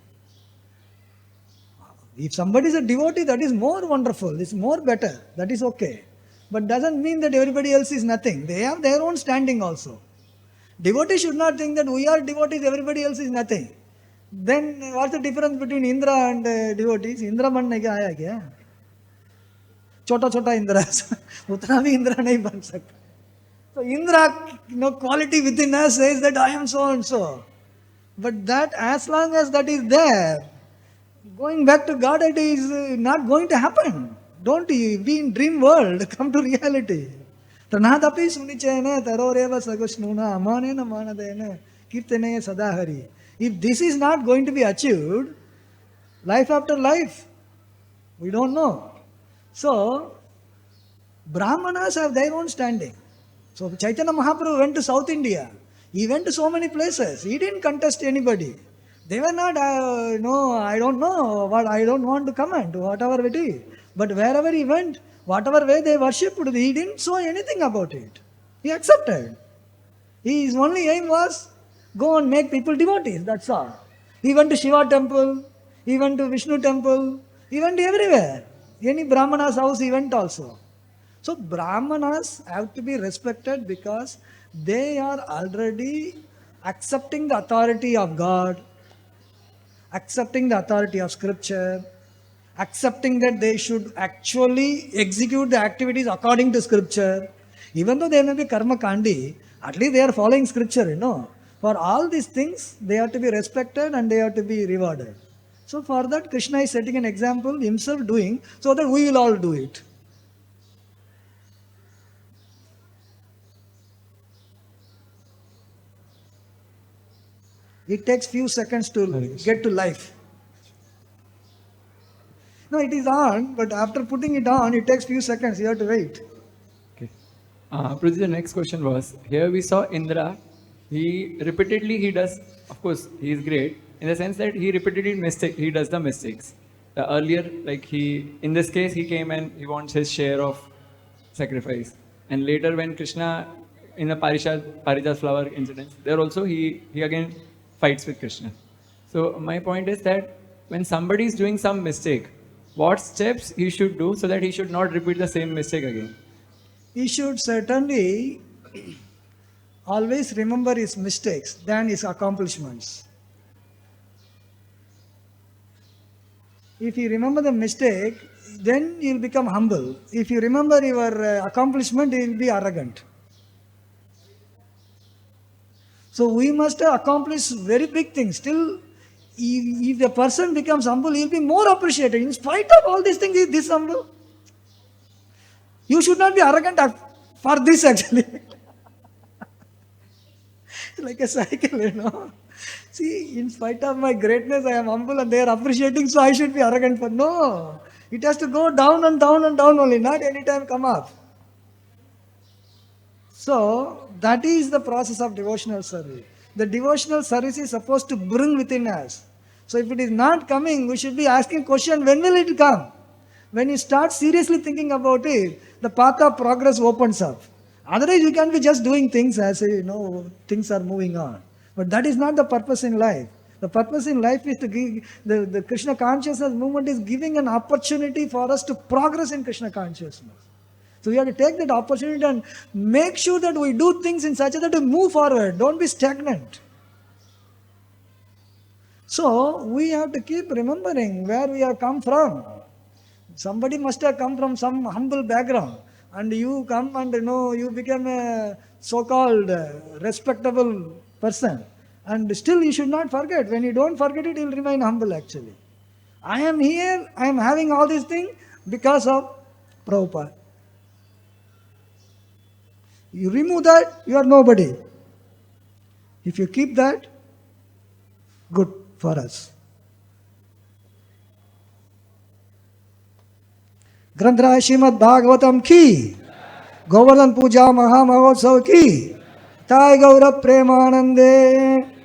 If somebody is a devotee, that is more wonderful, it's more better, that is okay. But doesn't mean that everybody else is nothing. They have their own standing also. Devotees should not think that we are devotees, everybody else is nothing. Then what's the difference between Indra and devotees? Indra ban nahi aaya kya? Chota Indra. Utna bhi Indra nahi ban sakta. So Indra, quality within us says that I am so and so. But that, as long as that is there, going back to God, it is not going to happen. Don't be in dream world, come to reality. Tanadapi sunichena taroreva sagushnuna amanena manadena kirtane sadahari. If this is not going to be achieved, life after life, we don't know. So, Brahmanas have their own standing. So Chaitanya Mahaprabhu went to South India. He went to so many places. He didn't contest anybody. They were not, I don't know, what I don't want to comment, whatever it is. But wherever he went, whatever way they worshipped, he didn't say anything about it. He accepted. His only aim was, go and make people devotees, that's all. He went to Shiva temple, he went to Vishnu temple, he went everywhere. Any Brahmana's house he went also. So Brahmanas have to be respected because they are already accepting the authority of God, accepting the authority of scripture, accepting that they should actually execute the activities according to scripture. Even though they may be karma kandi, at least they are following scripture, you know. For all these things, they have to be respected and they have to be rewarded. So for that, Krishna is setting an example, himself doing, so that we will all do it. It takes few seconds to get to life. No, it is on, but after putting it on, it takes few seconds. You have to wait. Okay. Priti, the next question was, here we saw Indra. He does, of course, he is great in the sense that he he does the mistakes. Earlier, in this case, he came and he wants his share of sacrifice. And later when Krishna, in the Parijat flower incident, there also he again fights with Krishna. So my point is that when somebody is doing some mistake, what steps he should do so that he should not repeat the same mistake again? he should certainly always remember his mistakes than his accomplishments. If you remember the mistake, then you'll become humble. If you remember your accomplishment, you'll be arrogant. So we must accomplish very big things. Still, if the person becomes humble, he'll be more appreciated. In spite of all these things, he is this humble. You should not be arrogant for this actually. Like a cycle, you know. See, in spite of my greatness, I am humble and they are appreciating, so I should be arrogant for. No. It has to go down and down and down only, not anytime come up. So, that is the process of devotional service. The devotional service is supposed to bring within us. So, if it is not coming, we should be asking question, when will it come? When you start seriously thinking about it, the path of progress opens up. Otherwise, you can be just doing things as things are moving on. But that is not the purpose in life. The purpose in life is to give, the Krishna consciousness movement is giving an opportunity for us to progress in Krishna consciousness. So we have to take that opportunity and make sure that we do things in such a way that we move forward. Don't be stagnant. So we have to keep remembering where we have come from. Somebody must have come from some humble background. And you come and you become a so-called respectable person. And still you should not forget. When you don't forget it, you will remain humble actually. I am here, I am having all these things because of Prabhupada. You remove that, you are nobody. If you keep that, good for us. ग्रंथराज Shrimad Bhagavatam की, गोवर्धन पूजा महामहोत्सव की, ताय गौरव प्रेमानंदे।